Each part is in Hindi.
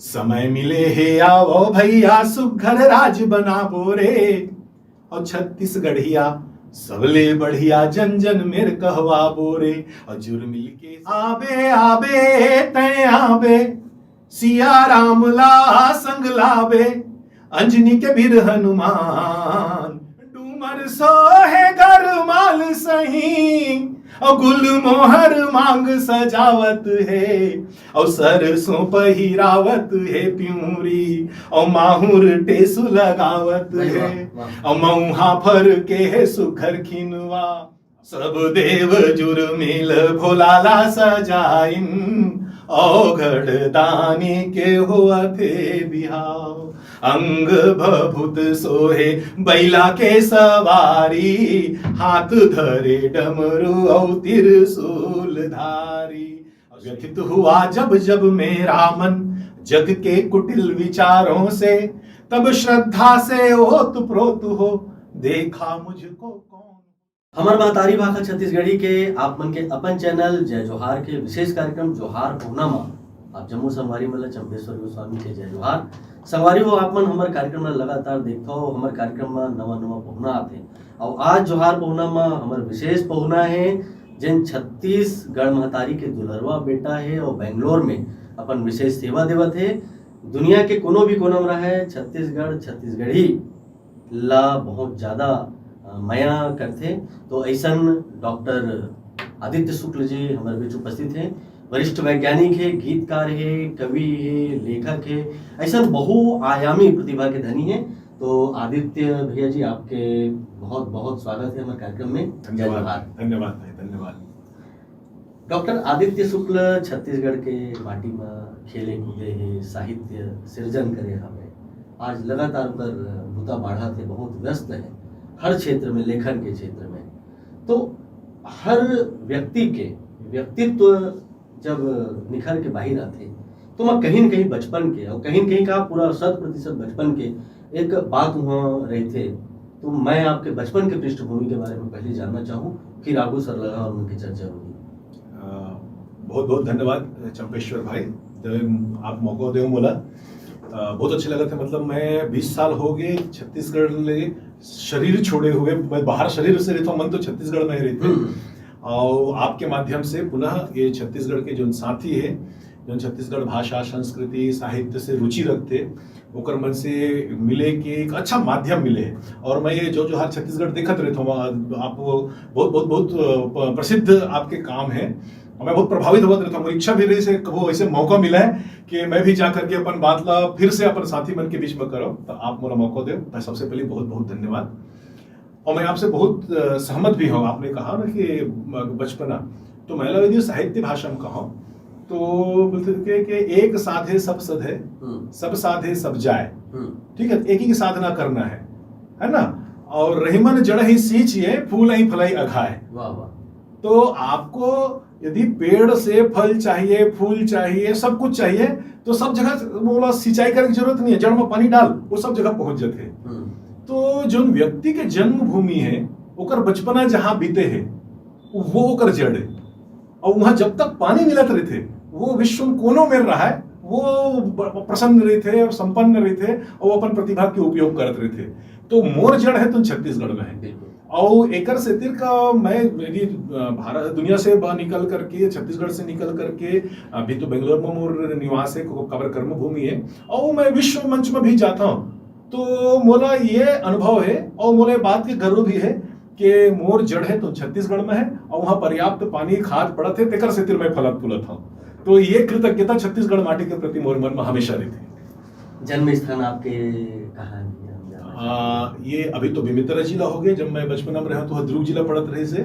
समय मिले हे आओ भैया सुघर राज बना बोरे और छत्तीसगढ़िया सबले बढ़िया जन जन मेर कहवा बोरे और जुर मिल के आबे आबे तय आबे सिया राम ला संग लाबे अंजनी के बीर हनुमान डूमर सोहे घर माल सही और गुल मोहर मांग सजावत है और सरसों पहिरावत है प्यूरी और माहुर टेसु लगावत है और मऊहा फर के है सुखर खिनवा सब देव जुर मिल भोलाला सजाइन औघड़ दानी के हुआ थे बिहाव अंग भभूत सोहे बैला के सवारी हाथ धरे डमरू और त्रिशूल धारी व्यथित हुआ जब जब मेरा मन जग के कुटिल विचारों से तब श्रद्धा से ओतप्रोत हो देखा मुझको कौन। हमार महतारी भाषा छत्तीसगढ़ी के आप मन के अपन चैनल जय जोहार के विशेष कार्यक्रम जोहार पहुनामा आप जम्मू संगवारी मतलब चंपेश्वर गोस्वामी के जय जोहार संगवारी हो आप मन हमारे कार्यक्रम में लगातार देखो हमारे कार्यक्रम में नवा नवा पहुना आते और आज जोहार पहुना में हमारे विशेष पहुना है जिन छत्तीसगढ़ महतारी के दुलरवा बेटा है और बेंगलोर में अपन विशेष सेवा देवत है दुनिया के कोनो भी कोना में रहा है छत्तीसगढ़ी ला बहुत ज्यादा माया करते तो ऐसा डॉक्टर आदित्य शुक्ल जी हमारे बीच उपस्थित हैं वरिष्ठ वैज्ञानिक है गीतकार है कवि है लेखक है ऐसा बहुआयामी प्रतिभा के धनी है तो आदित्य भैया जी आपके बहुत बहुत स्वागत है हमारे कार्यक्रम में धन्यवाद भाई धन्यवाद। डॉक्टर आदित्य शुक्ल छत्तीसगढ़ के माटी में खेले कूदे है साहित्य सृजन करे हमें आज लगातार पर भूता बाढ़ा थे बहुत व्यस्त है हर क्षेत्र में लेखन के क्षेत्र में तो हर व्यक्ति के व्यक्तित्व जब निखर के बाहर आते तो मैं कहीं न कहीं बचपन के और कहीं न कहीं का पूरा 100% बचपन के एक बात वहाँ रहते तो मैं आपके बचपन के पृष्ठभूमि के बारे में पहले जानना चाहूँ फिर आगू सर लगा और उनकी चर्चा होगी। बहुत बहुत धन्यवाद चंपेश्वर भाई आप मौका दे बोला बहुत अच्छे लगा थे मतलब मैं 20 साल हो गए छत्तीसगढ़ ले शरीर छोड़े हुए मैं बाहर शरीर से रहता हूँ मन तो छत्तीसगढ़ में ही रहते और आपके माध्यम से पुनः ये छत्तीसगढ़ के जो साथी है जो छत्तीसगढ़ भाषा संस्कृति साहित्य से रुचि रखते ओकर मन से मिले कि एक अच्छा माध्यम मिले और मैं ये जो हर छत्तीसगढ़ देखत रहता हूँ आप बहुत बहुत बहुत प्रसिद्ध आपके काम है और मैं बहुत प्रभावित होता रहता हूँ इच्छा भी रही से कबो ऐसे मौका मिला है कि मैं भी जा करके अपन बात ला फिर से अपन साथी मन के बीच में करो तो आप मोला मौका दे मैं सबसे पहले बहुत बहुत धन्यवाद। और मैं आपसे बहुत सहमत भी हूँ आपने कहा ना कि बचपना तो महिला विधि साहित्य भाषा में कहा तो बोलते कि एक साधे सब सधे सब साधे सब जाए ठीक है एक ही साधना करना है ना और रहीमन जड़ ही सींचिए फूल ही फलाई अघाए। तो आपको यदि पेड़ से फल चाहिए फूल चाहिए सब कुछ चाहिए तो सब जगह बोला सिंचाई करने की जरूरत नहीं है जड़ में पानी डाल वो सब जगह पहुंच जाते हैं। तो जो व्यक्ति के जन्मभूमि है ओकर बचपना जहां बीते है वो ओकर जड़ है और वहां जब तक पानी मिलत रहे थे वो विश्व कोनों में रहा है वो प्रसन्न रहे थे और संपन्न रहे थे और वो अपन प्रतिभा के उपयोग करते रहे थे तो मोर जड़ है तो छत्तीसगढ़ में है और एकर सेतिर का मैं यदि भारत दुनिया से निकल करके छत्तीसगढ़ से निकल करके अभी तो बेंगलोर में मोर निवास है कबर कर्म भूमि है और मैं विश्व मंच में भी जाता हूँ तो मोला ये अनुभव है और मोला बात के गर्व भी है कि मोर जड़ है तो छत्तीसगढ़ में है और वहाँ पर्याप्त पानी खाद पड़त है तेकर से मैं फलत फूलत हूँ तो ये कृतज्ञता छत्तीसगढ़ माटी के प्रति मोर मन में हमेशा रहती। जन्म स्थान आपके कहाँ ये अभी तो बेमेतरा जिला हो गया जब मैं बचपन में रहा तो दुर्ग जिला पड़त रहे से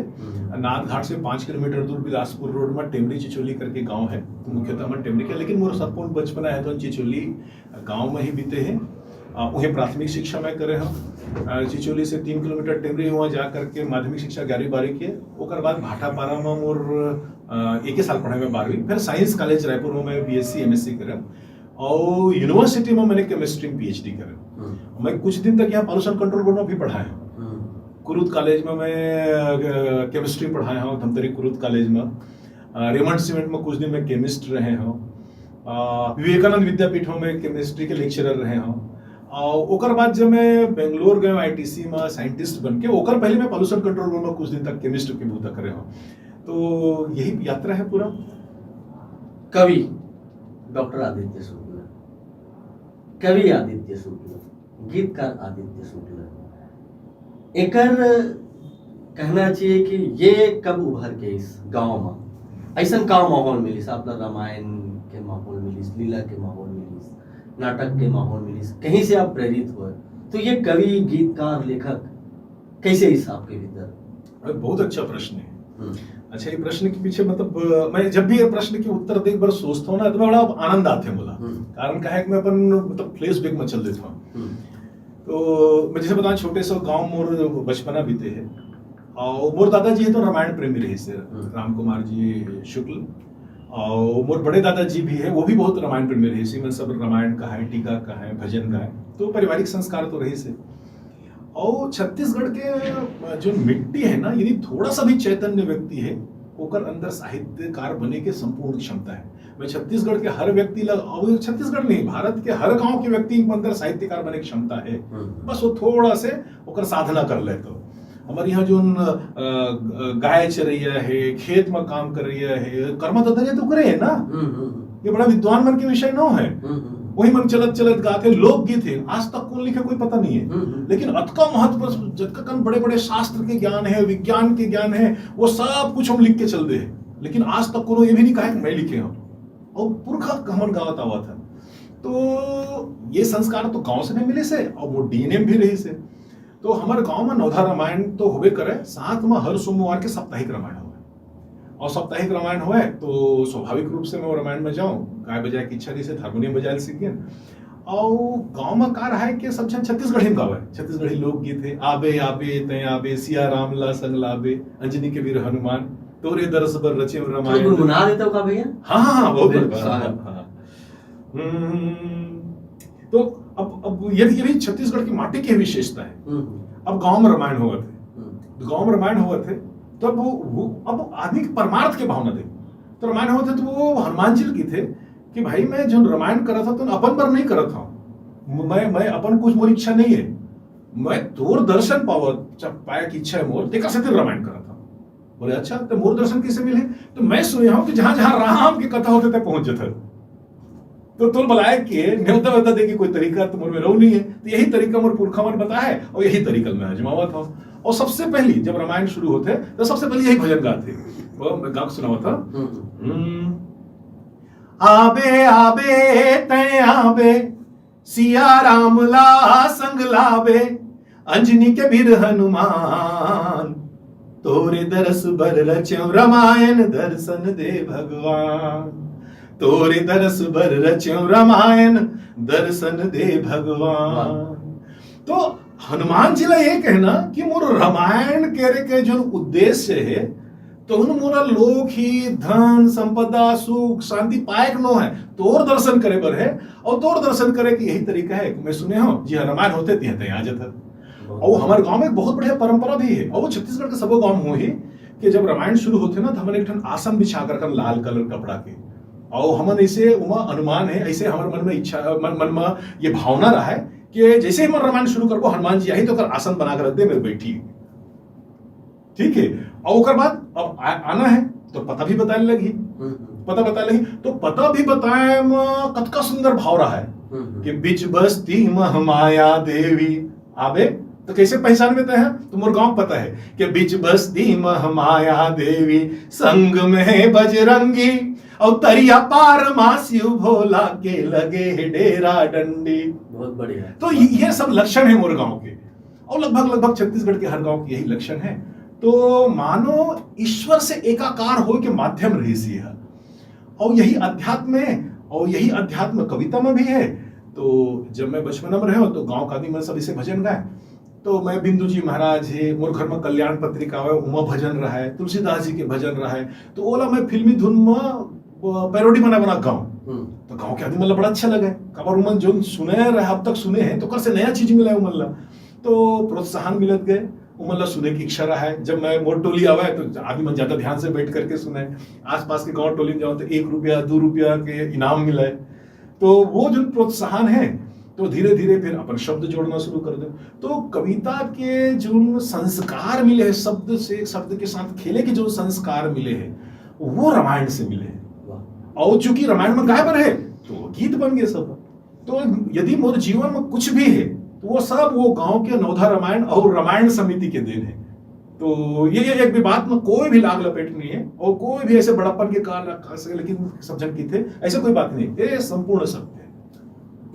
नाथ घाट से 5 किलोमीटर दूर बिलासपुर रोड में टेमरी चिचोली करके गांव है मुख्यतः में टेमरी का लेकिन मोर संपूर्ण बचपना है तो चिचोली गांव में ही बीते हैं वहीं प्राथमिक शिक्षा मैं करे हम चिचोली से 3 किलोमीटर टेमरी वहाँ जा करके माध्यमिक शिक्षा 11वीं-12वीं के ओकर बाद भाटापारा में मोर 1 साल पढ़ाई में 12वीं फिर साइंस कॉलेज रायपुर में मैं BSc MSc करे और यूनिवर्सिटी में मैंने केमिस्ट्री में PhD करे मैं कुछ दिन तक यहाँ पॉल्यूशन कंट्रोल बोर्ड में भी पढ़ाया कुरुद कॉलेज में मैं केमिस्ट्री पढ़ाया हूँ धमतरी कुरुद कॉलेज में रेमंड सीमेंट में कुछ दिन मैं केमिस्ट रहे हूँ विवेकानंद विद्यापीठों में केमिस्ट्री के लेक्चरर रहे हम। और ओकर बाद जब मैं बेंगलोर गए आईटीसी में साइंटिस्ट बन के, ओकर पहले मैं पॉल्यूशन कंट्रोल बोर्ड में कुछ दिन तक केमिस्ट के भूता करे हूँ। तो यही यात्रा है पूरा। कवि डॉक्टर आदित्य शुक्ल, कवि आदित्य शुक्ल, गीतकार आदित्य शुक्ल, एकर कहना चाहिए कि ये कब उभर के इस गांव में ऐसा का माहौल मिलिस, अपना रामायण के माहौल मिलिस, लीला के माहौल मिलिस, नाटक के माहौल मिलिस, कहीं से आप प्रेरित हुए? तो ये कवि, गीतकार, लेखक कैसे इस आपके भीतर? बहुत अच्छा प्रश्न है। अच्छा, ये प्रश्न के पीछे मतलब मैं जब भी ये प्रश्न के उत्तर देख बार सोचता हूँ ना, तो मैं बड़ा आनंद आते हैं बोला। कारण क्या है कि मैं अपन मतलब फ्लैशबैक में चल देता हूँ। तो मैं जैसे बताऊँ, छोटे से गांव मोर बचपना बीते है, और मोर दादाजी है तो रामायण प्रेमी रहे से, राम कुमार जी शुक्ल। और मोर बड़े दादाजी भी है, वो भी बहुत रामायण प्रेमी रहे से, मैं सब रामायण का है, टीका का है, भजन का है। तो पारिवारिक संस्कार तो रहे से। और छत्तीसगढ़ के जो मिट्टी है ना, यदि थोड़ा सा भी चैतन्य व्यक्ति है, ओकर अंदर साहित्यकार बने के संपूर्ण क्षमता है। मैं छत्तीसगढ़ के हर व्यक्ति और छत्तीसगढ़ नहीं, भारत के हर गांव के व्यक्ति के अंदर साहित्यकार बने की क्षमता है। बस वो थोड़ा से ओकर साधना कर ले। तो हमारे यहाँ जो गाय चरैया है, खेत में काम कर रही है, कर्म तो करे है ना, ये बड़ा विद्वान मन के विषय न है। वही मन चलत चलत गाते लोकगीत है, आज तक कौन लिखे कोई पता नहीं है। लेकिन अतका महत्व, जतकन बड़े बड़े शास्त्र के ज्ञान है, विज्ञान के ज्ञान है, वो सब कुछ हम लिख के चल दे हैं। लेकिन आज तक कोनो ये भी नहीं कहा कि मैं लिखे हूं, और पुरखा हमन गावत आवा था। तो ये संस्कार तो गांव से नहीं मिले से, और वो डीएनए भी रही से। तो हमारे गांव में नवधा रामायण तो होबे करे, साथ में हर सोमवार के साप्ताहिक रामायण हुए। और साप्ताहिक रामायण हुए तो स्वाभाविक रूप से मैं वो रामायण में जाऊं, गाय बजाए की इच्छा से हारमोनियम बजाए सीख गए। और गांव में का रहा है कि सब जन छत्तीसगढ़ी में गावे, छत्तीसगढ़ी लोकगीत है। आबे आबे तय आबे, सिया राम ला संग लाबे, अंजनी के वीर हनुमान, तोरे दरस बर रचे रामायण। तो गुनगुना देते हो का भैया? हाँ, बहुत बढ़िया। तो अब ये भी छत्तीसगढ़ की माटी की विशेषता है। अब गांव में रामायण हुआ थे, गांव में रामायण हुआ थे, तब वो अब आदमी की परमार्थ के भावना दे। तो रामायण हुआ थे तो वो हनुमान जी की थे कि भाई मैं जो रामायण कर रहा था तो अपन पर नहीं कर रहा था, मैं अपन कुछ मोर इच्छा नहीं है, मैं तोर दर्शन पाया की इच्छा है मोर, देखा से रामायण कर रहा था। बोले अच्छा, तो मोर दर्शन कैसे मिले? तो मैं सुने हूं कि जहां जहां राम की कथा होते थे पहुंच जाते, तो तुम बताया कि न्योता बता दे कि कोई तरीका तुम्हारे में रो नहीं है। तो यही तरीका मोर पुरखा मन बताया है, और यही तरीका मैं आजमावा था। और सबसे पहली जब रामायण शुरू होते तो सबसे पहले यही भजन गाते, वो मैं गा सुनावा था। आबे आबे तय आबे, सिया राम ला संग लाबे, अंजनी के वीर हनुमान, तोरे दरस बर रच्यो रामायण दर्शन दे भगवान, तोरे दरस बर रच्यो रामायण दर्शन दे भगवान। तो हनुमान जी ला ये कहना कि मोर रामायण करे के जो उद्देश्य है, तो उन मोरा लोक ही धन संपदा सुख शांति पाए नो है, तोर दर्शन करे बर है। और तोर दर्शन करे कि यही तरीका है। मैं सुने हो जी रामायण होते थे आ जाता। और हमारे गांव में एक बहुत बढ़िया परंपरा भी है, और वो छत्तीसगढ़ के सबो गांव में ही कि जब रामायण शुरू होते ना, तो हमने एक आसन बिछा कर लाल कलर कपड़ा के, और हमन ऐसे उमा अनुमान है, ऐसे हमारे मन में इच्छा, मन में ये भावना रहा है कि जैसे ही मैं रामायण शुरू करबो, हनुमान जी आई तो कर आसन बना कर रख दे, मेरे बैठी, ठीक है। और उसके बाद अब आना है तो पता भी बताने लगी, पता बताने लगी, तो पता भी बताए कतका सुंदर भाव रहा है कि बीच बस्ती महामाया देवी आबे। तो कैसे पहचान में हैं? तो मोर गांव पता है कि बीच बस्ती महामाया देवी, संग में बजरंगी, और तरिया पार मास्यु भोला के लगे डेरा डंडी। बहुत बढ़िया। तो ये सब लक्षण है मोर गांव के, और लगभग छत्तीसगढ़ के हर गांव के यही लक्षण है। तो मानो ईश्वर से एकाकार हो के माध्यम रही सी है, और यही अध्यात्म है, और यही अध्यात्म कविता में भी है। तो जब मैं बचपन में रहा तो गांव का आदमी में सब इसे भजन गाए, तो मैं बिंदु जी महाराज है, मोर घर में कल्याण पत्रिका है, उमा भजन रहा है, तुलसीदास जी के भजन रहा है। तो ओला मैं फिल्मी धुन में पैरोडी बना गाऊं, तो गांव के आदमी मतलब बड़ा अच्छा लगे, कबर उमन जो सुने रहे अब तक सुने हैं, तो कर से नया चीज मिला है उमन ला, तो प्रोत्साहन मिलत गए। वो मतलब सुने की इच्छा रहा है। जब मैं मोर टोली आवा है तो आदमी मन ज्यादा ध्यान से बैठ करके सुना है। आसपास के गांव टोली में जाओ तो 1 रुपया 2 रुपया के इनाम मिला है। तो वो जो प्रोत्साहन है तो धीरे धीरे फिर अपन शब्द जोड़ना शुरू कर दो। तो कविता के जो संस्कार मिले हैं, शब्द से शब्द के साथ खेले के जो संस्कार मिले हैं वो रामायण से मिले हैं। और चूंकि रामायण में गायब है तो गीत बन गए सब। तो यदि मोर जीवन में कुछ भी है तो वो सब वो गांव के नवधा रामायण और रामायण समिति के देन है। तो ये एक भी बात में कोई भी लाग लपेट नहीं है और कोई भी ऐसे बड़प्पन के कारण लेकिन सब जन की थे ऐसे कोई बात नहीं, ये संपूर्ण सत्य है।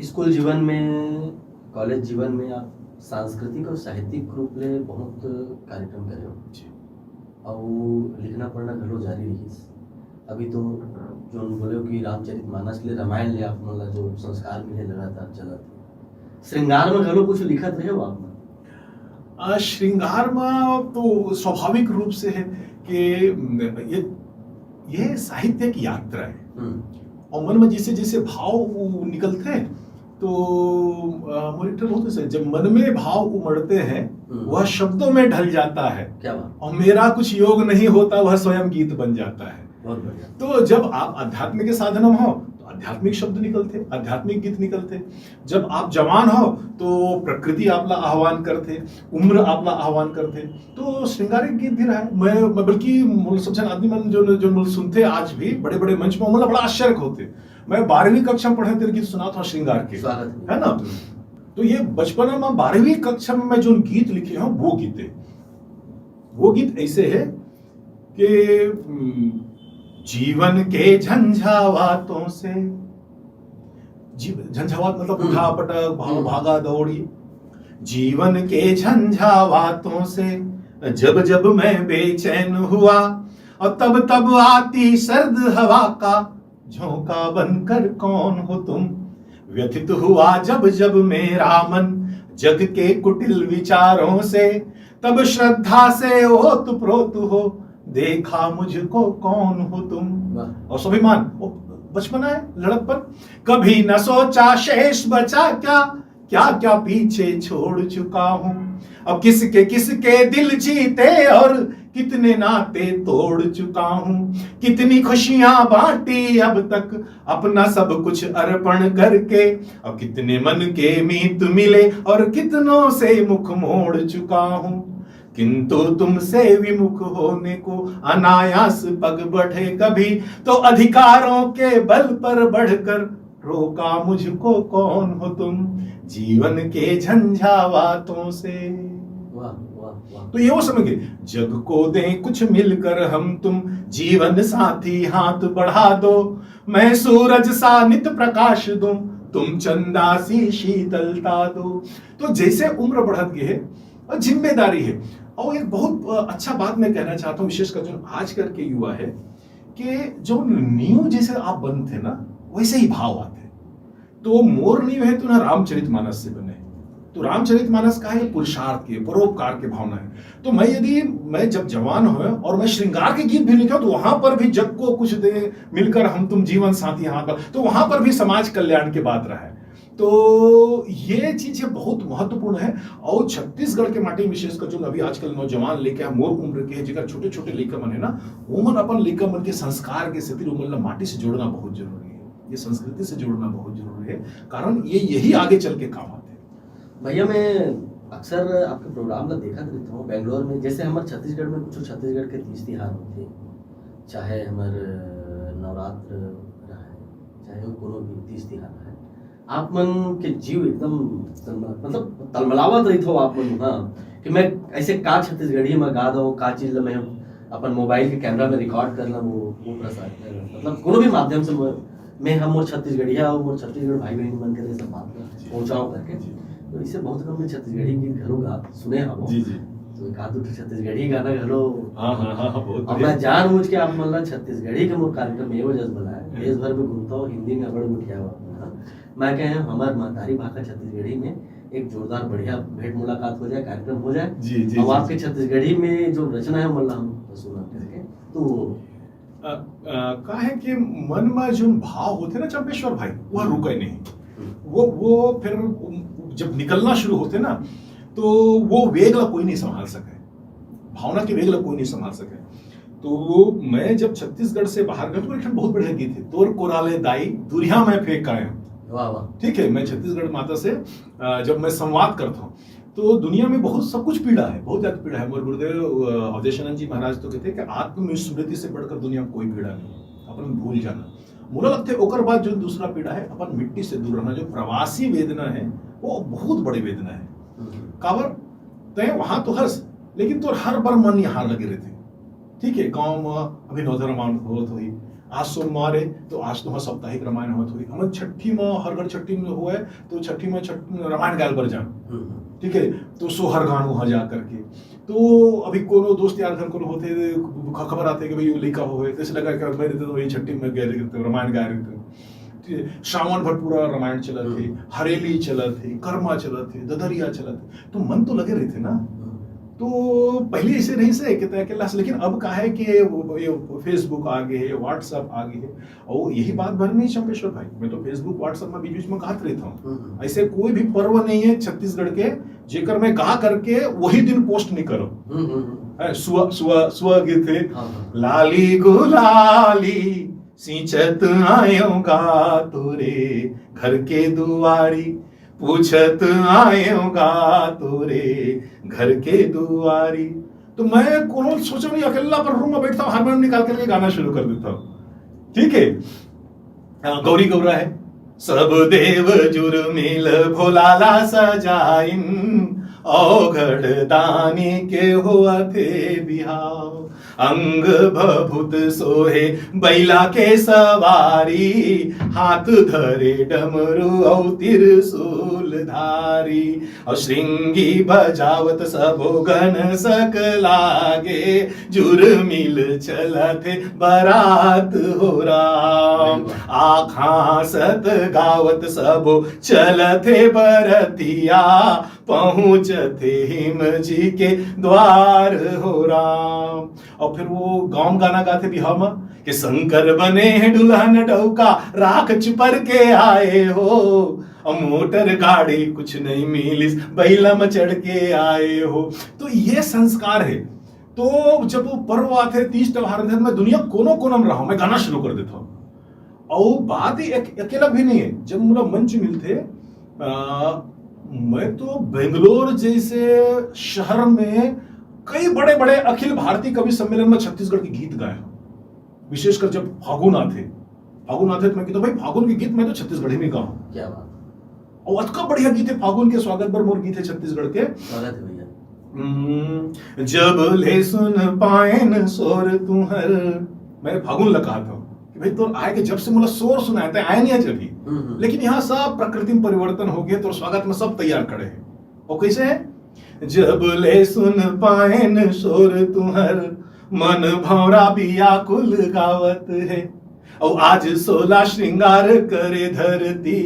स्कूल जीवन में, कॉलेज जीवन में आप सांस्कृतिक और साहित्यिक रूप ले बहुत कार्यक्रम करे हो और लिखना पढ़ना घलो जारी रही। अभी तो जो बोले हो कि रामचरितमानस ले रामायण ले आप मतलब जो संस्कार मिले लगातार चला थे। श्रृंगार में घलो कुछ लिखत रहे हो आप? श्रृंगार में तो स्वाभाविक रूप से है कि ये साहित्य की यात्रा है और मन में जैसे जैसे भाव निकलते हैं तो मोनिटर होते से जब मन में भाव उमड़ते हैं वह शब्दों में ढल जाता है। क्या बात? और मेरा कुछ योग नहीं होता, वह स्वयं गीत बन जाता है। बहुत बढ़िया। तो जब आप आध्यात्मिक के साधन में हो तो आध्यात्मिक शब्द निकलते, आध्यात्मिक गीत निकलते। जब आप जवान हो तो प्रकृति आपला आह्वान करते, उम्र आपला आह्वान करते। तो श्रृंगारिक गीत भी रहा है। मैं बल्कि सब जन आदमी मन जो सुनते आज भी बड़े बड़े मंच में मतलब बड़ा आश्चर्य होते। मैं 12वीं कक्षा में पढ़े तेरे गीत सुना था श्रृंगार के, है ना। तो ये बचपन में 12वीं कक्षा में मैं जो गीत लिखे हैं वो गीत ऐसे है कि जीवन के झंझावातों से, झंझावात मतलब उठा पटक भागा दौड़ी, जीवन के झंझावातों से जब जब मैं बेचैन हुआ और तब तब आती सर्द हवा का झोंका बनकर कौन हो तुम, व्यथित हुआ जब जब मेरा मन जग के कुटिल विचारों से, तब श्रद्धा से ओतप्रोत हो देखा मुझको कौन हो तुम। और स्वाभिमान बचपना है, लड़कपन। कभी न सोचा शेष बचा क्या, क्या क्या पीछे छोड़ चुका हूं, अब किसके दिल जीते और कितने नाते तोड़ चुका हूं, कितनी खुशियां बांटी अब तक अपना सब कुछ अर्पण करके, अब कितने मन के मीत मिले और कितनों से मुख मोड़ चुका हूं, किंतु तुमसे विमुख होने को अनायास पग बढ़े कभी, तो अधिकारों के बल पर बढ़कर रोका मुझको कौन हो तुम, जीवन के झंझावातों से। वाह वाह वाह। तो ये वो समझ गए, जग को दें कुछ मिलकर हम तुम, जीवन साथी हाथ बढ़ा दो, मैं सूरज सा नित प्रकाश दूं, तुम चंदा सी शीतलता दो। तो जैसे उम्र बढ़त गई है और जिम्मेदारी है। और एक बहुत अच्छा बात मैं कहना चाहता हूँ विशेषकर जो आजकल के युवा है कि जो न्यू जैसे आप बनते ना वैसे ही भाव आते। तो मोर न्यू है तो ना रामचरितमानस से बने, तो रामचरितमानस का है पुरुषार्थ के परोपकार के भावना है। तो मैं जब जवान हुए और मैं श्रृंगार के गीत भी लिखा तो वहां पर भी जग को कुछ दे मिलकर हम तुम जीवन साथी हाथ पर, तो वहां पर भी समाज कल्याण की बात रहा है। तो ये चीजें बहुत महत्वपूर्ण है। और छत्तीसगढ़ के माटी विशेषकर जो अभी आजकल नौजवान लेके मोर उम्र के जगह छोटे छोटे लेकर मन है ना, उमन अपन लेकर मन के संस्कार के स्थिति उमन माटी से जोड़ना बहुत जरूरी है, ये संस्कृति से जोड़ना बहुत जरूरी है, कारण ये यही आगे चल के काम आते हैं। भैया मैं अक्सर आपके प्रोग्राम में देखा रहता हूँ बेंगलोर में, जैसे हमारे छत्तीसगढ़ में कुछ छत्तीसगढ़ के तीज तिहार होते, चाहे हमारे नवरात्र रहा है, चाहे वो कोनो भी तीज तिहार है, आप मन के जीव एकदम मतलब तलमलावत रही हो आप मन। हाँ कि मैं ऐसे का छत्तीसगढ़ी में गा दो, का चीज मैं अपन मोबाइल के कैमरा में रिकॉर्ड कर लूँ, वो प्रसार मतलब कोनो भी माध्यम से मैं हम मोर छत्तीसगढ़िया और मोर छत्तीसगढ़ भाई बहन मन के सब बात पहुँचाओ करके। तो इससे बहुत कम छत्तीसगढ़ी गीत घरों गा सुने हम जी जी, तो एक आध छत्तीसगढ़ी गाना घरों। हाँ हाँ हाँ बहुत। अब मैं जान मुझ के आप मतलब छत्तीसगढ़ी के मोर कार्यक्रम ये वजह से बनाया, देश भर में घूमता हूँ, हिंदी में बड़ मुठिया हुआ मैं कहे हमारे महतारी भाषा छत्तीसगढ़ी में एक जोरदार बढ़िया भेंट मुलाकात हो जाए, कार्यक्रम हो जाए जी जी। अब आपके छत्तीसगढ़ी में जो रचना है मतलब हम सुना करके तो का है कि मन में जो भाव होते ना चंपेश्वर भाई वह रुके नहीं, वो फिर जब निकलना शुरू होते ना तो वो वेगला कोई नहीं संभाल सके, भावना के वेगला कोई नहीं संभाल सके। तो मैं जब छत्तीसगढ़ से बाहर गया तो एक बहुत बढ़िया गीत है, तोर कोराले दाई दुरिया में फेंक आया। वाह वाह। ठीक है, मैं छत्तीसगढ़ माता से जब मैं संवाद करता हूँ तो दुनिया में बहुत सब कुछ पीड़ा है, बहुत ज्यादा पीड़ा है। मोर गुरुदेव अवधेशानंद जी महाराज तो कहते हैं कि आत्मस्मृति से बढ़कर दुनिया में कोई पीड़ा नहीं, अपन भूल जाना। मोला लगता है ओकर बाद जो दूसरा पीड़ा है अपन मिट्टी से दूर रहना, जो प्रवासी वेदना है वो बहुत बड़ी वेदना है। काबर तय वहां तो हर्ष, लेकिन तो हर बार मन यहाँ लगे रहते। ठीक है, गाँव में अभी नौधर रामायण होत हुई, आज सोमवार है तो आज तो साप्ताहिक रामायण होत हुई, हम छठी में हर घर छठी में हुआ है तो छठी में रामायण गायल पर जा। ठीक है, तो सोहर गान वहां जा करके, तो अभी कोनो दोस्त यार घर को होते खबर आते कि भाई वो लिखा हो है, तो ऐसे लगा कि मैं रहते तो वही छठी में गए रहते रामायण गाय रहते। श्रावण भर पूरा रामायण चला थे, हरेली चला थे, कर्मा चला थे, ददरिया चला थे, तो मन तो लगे रहते ना। तो पहले ऐसे नहीं से कहते हैं कि, लेकिन अब क्या है कि ये फेसबुक आगे है, व्हाट्सएप आगे है, और यही बात भर नहीं चंपेश्वर भाई, मैं तो फेसबुक व्हाट्सएप में बीच बीच में कहते रहता हूँ। ऐसे कोई भी पर्व नहीं है छत्तीसगढ़ के जेकर में गा करके वही दिन पोस्ट नहीं करो। सुआ गीत है, लाली गुलाली सिंचत आयोगा तोरे घर के दुआरी, पूछत आयोगा तोरे घर के दुआरी। तो मैं कोनो सोचा नहीं, अकेला पर रूम में बैठता हूँ, हारमोनियम निकाल करके गाना शुरू कर देता हूँ। ठीक है, गौरी गौरा है, सब देव जुर्मिल भोलाला सजाइन, औघड़ दानी के हुआ थे बिहाव, अंग भभूत सोहे बैला के सवारी, हाथ धरे डमरू औ त्रिशूल धारी, और श्रृंगी बजावत सबो गण सकलागे, जुर्मिल चलत बारात हो राम, आखा सत गावत सबो चलते बरतिया, पहुंचते हिम जी के द्वार हो राम। और फिर वो गाँव गाना गाते बिहार में कि शंकर बने हैं दुल्हन डौका, राख चुपर के आए हो, और मोटर गाड़ी कुछ नहीं मिली, बैला में चढ़ के आए हो। तो ये संस्कार है। तो जब वो पर्व आते, तीज त्योहार, मैं दुनिया कोनो कोनो में रहा हूं, मैं गाना शुरू कर देता हूँ। और बात ही अकेला भी नहीं है, जब मुझे मंच मिलते, मैं तो बेंगलोर जैसे शहर में कई बड़े बड़े अखिल भारतीय कवि सम्मेलन में छत्तीसगढ़ के गीत गाए, विशेषकर जब फागुन आते तो मैं कहता भाई फागुन के गीत मैं तो छत्तीसगढ़ी में गाऊं। क्या बात। और अतका बढ़िया गीत है फागुन के, स्वागत पर मोर गीत है छत्तीसगढ़ के। स्वागत है भैया। जब ले सुन पाएन शोर तुहर, मैं फागुन लगा था कि भाई तो आए के जब से मुझे शोर सुनाया था, आए नहीं जब, लेकिन यहाँ सब प्रकृति में परिवर्तन हो गया, तो स्वागत में सब तैयार खड़े हैं। और कैसे है, जब ले सुन पाएन शोर तुहर, मन भौरा व्याकुल गावत है, और आज सोला श्रृंगार करे धरती,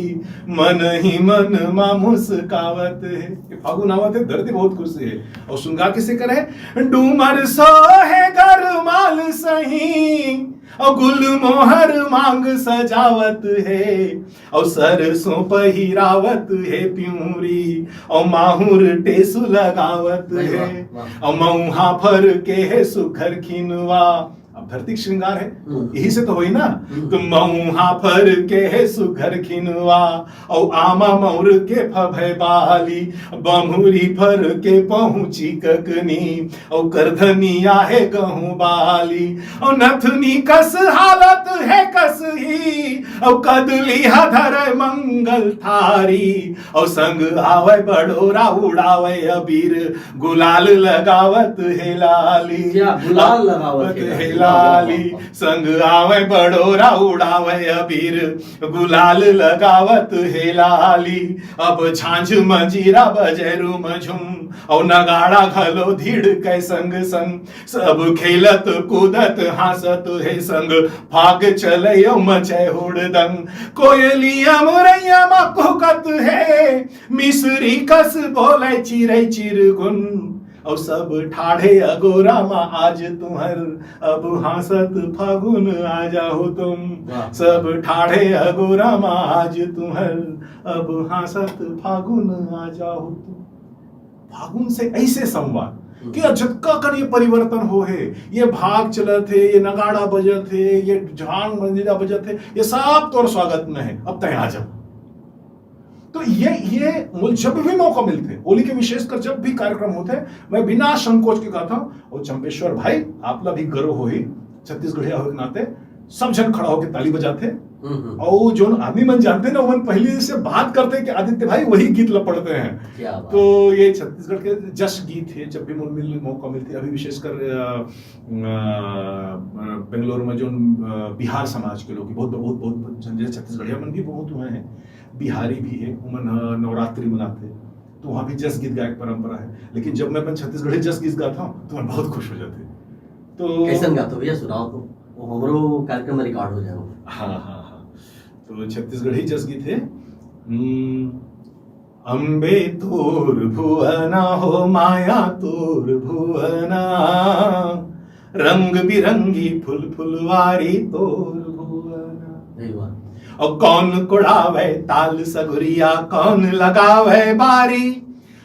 मन ही मन मा मुस्कावत है। फागुन आवत है, धरती बहुत खुश है। और श्रृंगार किसे करे, डूमर सोहे गरमाल सही, और गुल मोहर मांग सजावत है, और सरसों पहिरावत है प्यूरी, और माहुर टेसु लगावत है, और मऊहा फर के है सुखर खिनवा। अब धरती श्रृंगार है, यही से तो हुई ना। तो मऊहा फर के है सुघर खिनवा, और आमा मौर के फभय बाली, बमुरी फर के पहुंची ककनी, और करधनिया है गहूं बाली, और नथनी कस हालत है कस ही, और कदली हधर मंगल थारी, और संग आवे बड़ोरा उड़ावे अबीर, गुलाल लगावत है लाली। क्या गुलाल लगावत है लाली, संग आवे बड़ोरा उड़ावे अबीर, गुलाल लगावत है लाली। अब झांझ मंजीरा बजेरू मझुम, और नगाड़ा घलो धीड़ के संग संग, सब खेलत कूदत हासत है संग, भाग चले मचे हुड़दंग, कोयलिया मुरैया मकुकत है, मिसरी कस बोले चिरै चिरगुन, और सब ठाढ़े अगोरा मा आज तुम्हर, अब हासत फागुन आ जाओ तुम, सब ठाढ़े अगोरा मा आज तुम्हर, अब हासत फागुन आ जाओ तुम। फागुन से ऐसे संवाद कि झटका कर ये परिवर्तन हो है, ये भाग चलत है, ये नगाड़ा बजत है, ये झांग मंजिला बजत है, ये सब तोर स्वागत में है, अब तय आ जाओ। तो ये जब भी मौका मिलते, होली के विशेषकर जब भी कार्यक्रम होते, मैं बिना संकोच के कहता हूं, और चंपेश्वर भाई आपला भी गर्व हो ही, छत्तीसगढ़िया हो के नाते सब जन खड़ा होकर ताली बजाते, और जो आदमी मन जानते ना वो पहले से बात करते कि आदित्य भाई वही गीत लपड़ते हैं। तो ये छत्तीसगढ़ के जश गीत है, जब भी मौका मिलती है। अभी विशेषकर बेंगलोर में जो बिहार समाज के लोग बहुत बहुत बहुत छत्तीसगढ़िया मन भी बहुत हुए हैं, बिहारी भी है, उमन नवरात्रि मनाते, तो वहाँ भी जस गीत गायक परंपरा है। लेकिन जब मैं अपन छत्तीसगढ़ी जस गीत गाता हूँ तो मैं बहुत खुश हो जाते। तो कैसन गाते भैया, सुनाओ तो वो हमरो कार्यक्रम में रिकॉर्ड हो जाए। हाँ, तो छत्तीसगढ़ी जस गीत है। अम्बे तोर भुवना हो माया तोर भुवना, रंग बिरंगी फुल फुलवारी तोर भुवना। और कौन कुड़ावे ताल सगुरिया, कौन लगावे बारी,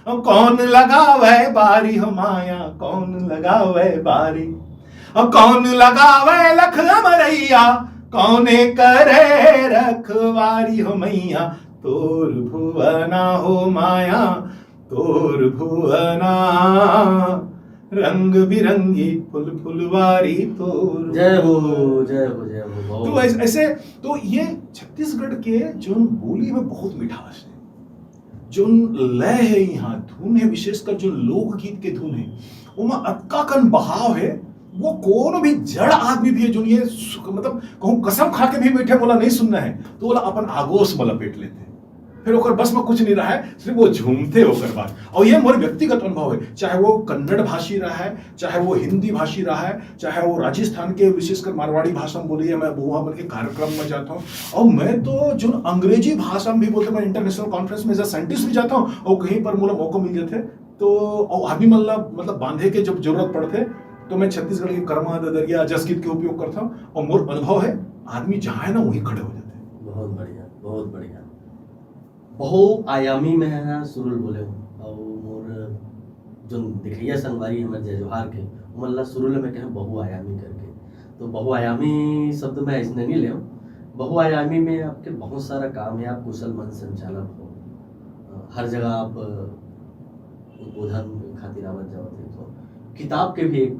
और कौन लगावे बारी हो माया, कौन लगावे बारी, और कौन लगावे लख मरैया, कौने करे रखवारी हो मैया, तोर भुवना हो माया तोर भुवना, रंग बिरंगी फुल फुलवारी तोर। जय हो जय हो जय हो। तो ऐसे तो ये छत्तीसगढ़ के जो बोली में बहुत मिठास है, जो लय है, यहाँ धुन है, विशेषकर जो लोकगीत के धुन है, उनमें अतका कन बहाव है। वो कौन भी जड़ आदमी भी है जो ये मतलब कहूँ कसम खा के भी बैठे, बोला नहीं सुनना है तो बोला अपन आगोश में लपेट लेते, फिर ओकर बस में कुछ नहीं रहा है, सिर्फ वो झूमते ओकर बाद। और ये मोर व्यक्तिगत अनुभव है, चाहे वो कन्नड़ भाषी रहा है, चाहे वो हिंदी भाषी रहा है, चाहे वो राजस्थान के विशेषकर मारवाड़ी भाषा में बोली है, मैं बुआ बन के कार्यक्रम में जाता हूँ, और मैं तो जो अंग्रेजी भाषा में भी बोलते, मैं इंटरनेशनल कॉन्फ्रेंस में एज अ साइंटिस्ट भी जाता हूँ, और कहीं पर मुझे मौका मिल जाते तो, और आदमी मतलब बांधे के जब जरूरत पड़ते तो मैं छत्तीसगढ़ के कर्मा ददरिया जस गीत के उपयोग करता हूँ, और मोर अनुभव है आदमी जहाँ है ना वहीं खड़े हो जाते हैं। बहुत बढ़िया, बहुत बढ़िया। बहुआयामी में है सुरुल बोले हो, और मोर जो दिखैया संगवारी हमारे जय जोहार के मतलब सुरुल में कहें बहुआयामी करके, तो बहुआयामी शब्द मैं ऐसे नहीं ले, बहुआयामी में आपके बहुत सारा काम है, आप कुशल मन संचालक हो, हर जगह आप उद्बोधन खातिर आवत जावत है, तो किताब के भी एक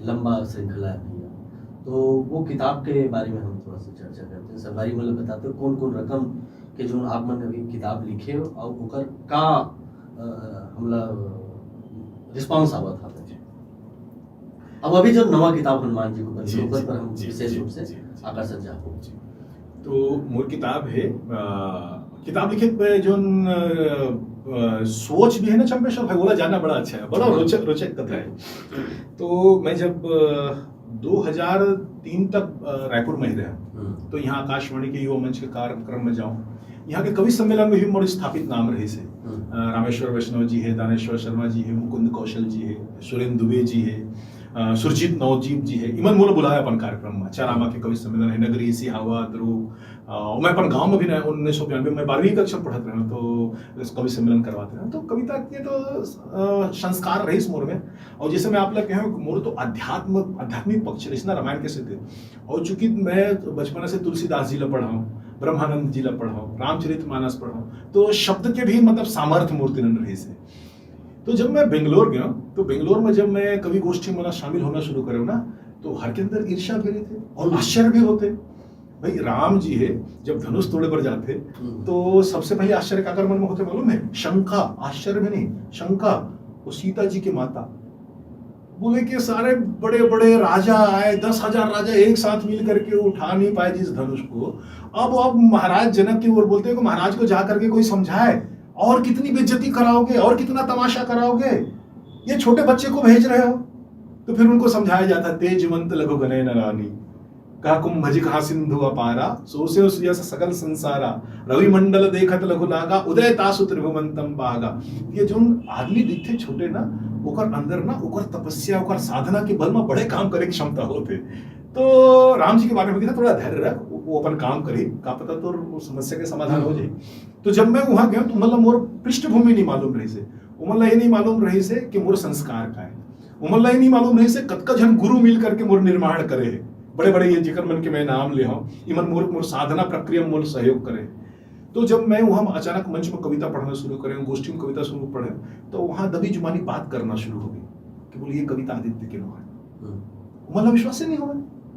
लंबा श्रृंखला है भैया, तो वो किताब के बारे में हम थोड़ा सा चर्चा करते हैं। संगवारी मतलब बताते हो कौन कौन रकम के जो आप मन अभी किताब लिखे हो और ओकर का हमला रिस्पांस आवत है। अब अभी जो नवा किताब हनुमान जी को बनी ऊपर पर हम विशेष रूप से आकर्षित जाओ। तो मोर किताब है, किताब लिखे पे जो सोच भी है ना चंपेश्वर भाई, बोला जाना बड़ा अच्छा है, बड़ा रोचक कथा है। तो मैं जब 2003 तक रायपुर में ही रहा, तो यहाँ आकाशवाणी के युवा मंच के कार्यक्रम में जाऊँ, यहाँ के कवि सम्मेलन में भी मोर स्थापित नाम रहे से रामेश्वर वैष्णव जी है, दानेश्वर शर्मा जी है, मुकुंद कौशल जी है, सुरेंद्र दुबे जी है, सुरजीत नवजीत जी है, इमन मोल बुलाया अपन कार्यक्रम में, चारामा के कवि सम्मेलन है, नगरी सिहावा ध्रुव, मैं अपन गांव में भी 1992 में 12वीं कक्षा पढ़ते रहे, तो कवि सम्मेलन करवाते रहे, तो कविता के तो संस्कार रही मोर में। और जैसे मैं आप लोग कहें मोर तो आध्यात्मिक पक्ष रचना रामायण के सिद्ध, और चूंकि मैं बचपन से तुलसीदास जी ला पढ़ा हूँ, ब्रह्मानंद जी ला पढ़ा हूँ, रामचरितमानस पढ़ा हूँ, तो शब्द के भी मतलब सामर्थ्य मूर्ति नंद रही से। तो जब मैं बेंगलोर गया, तो बेंगलोर में जब मैं कवि गोष्ठी में शामिल होना शुरू करूँ ना, तो हर के अंदर ईर्ष्या भी रहे थे और आश्चर्य भी होते। भाई राम जी है जब धनुष तोड़े पर जाते तो सबसे पहले आश्चर्य का मन में होते मालूम है, शंका, आश्चर्य में नहीं शंका। वो सीता जी की माता बोले कि सारे बड़े बड़े राजा आए, 10,000 राजा एक साथ मिल करके उठा नहीं पाए जिस धनुष को। अब महाराज जनक की ओर बोलते हैं कि महाराज को जा करके कोई समझाए, और कितनी बेइज्जती कराओगे और कितना तमाशा कराओगे, ये छोटे बच्चे को भेज रहे हो। तो फिर उनको समझाया जाता, तेजवंत लघु गने नरानी, कहा कुंभजिक हा सिंधु अपारा, सोसे सुयस सकल संसारा, रवि मंडल देखत लघु लागा, उदय तासु त्रिभुवंतम बागा। ये जो आदमी दिखते छोटे ना, ओकर अंदर ना ओकर तपस्या, ओकर साधना के बल में बड़े काम करे की क्षमता होते। तो राम जी के बारे में थोड़ा धैर्य रख, वो अपन काम करे, का पता तो समस्या के समाधान हो जाए। तो जब मैं वहां गया तो मतलब मोर पृष्ठभूमि नहीं मालूम रही से, उमला ये नहीं मालूम रही से कि मोर संस्कार का है, उमला ये नहीं मालूम रही से कतका जन गुरु मिल करके मोर निर्माण करे है, बड़े बड़े ये जिक्र मन के मैं नाम ले हूं, इमन मोर मोर साधना प्रक्रिया में मोर सहयोग करे। तो जब मैं वहां अचानक मंच में कविता पढ़ना शुरू करें, गोष्ठी में कविता शुरू पढ़े, तो वहां दबी जुबानी बात करना शुरू हो गई कि बोले ये कविता आदित्य के लो है। उमला विश्वास ही नहीं हुआ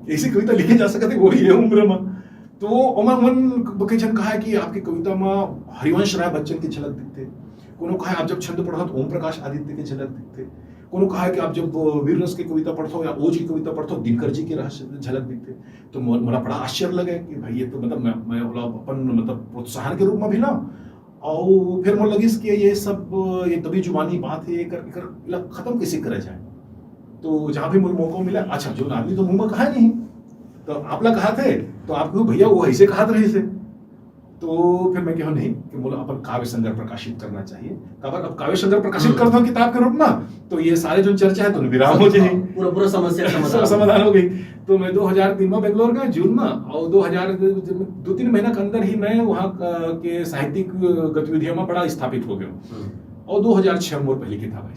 ऐसी कविता लिखे जा सकते वो ये उम्र में। तो उमर मन के जन कहा कि आपकी कविता में हरिवंश राय बच्चन की झलक दिखते, कोनो कहा आप जब छंद पढ़ो तो ओम प्रकाश आदित्य की झलक दिखते, कोनो कहा कि आप जब वीर रस की कविता पढ़ो या ओज की कविता पढ़ो दिनकर जी के रहस्य झलक दिखते। तो मला बड़ा आश्चर्य लगे कि भाई ये तो मतलब मैं बोला अपन मतलब प्रोत्साहन के रूप में भी ना, और फिर मुझे लगी कि ये सब ये दबी जुबानी बात है, कर खत्म कैसे करे जाए। तो जहां भी मुझे मौका मिला, अच्छा जो आदमी तो मुंह में कहा नहीं, तो आप लोग कहा थे तो आपको भैया वो ऐसे कहा रहे थे। तो फिर मैं कहा नहीं कि बोला अपन काव्य संग्रह प्रकाशित करना चाहिए। अब काव्य संग्रह प्रकाशित करता हूँ किताब के रूप में, तो ये सारे जो चर्चा है तो विराम हो जाए, पूरा समस्या समाधान हो गई। तो मैं 2003 में बेंगलोर गया जून में, और 2-3 महीना के अंदर ही मैं वहाँ के साहित्यिक गतिविधियों में बड़ा स्थापित हो गया। और 2006 में पहली किताब है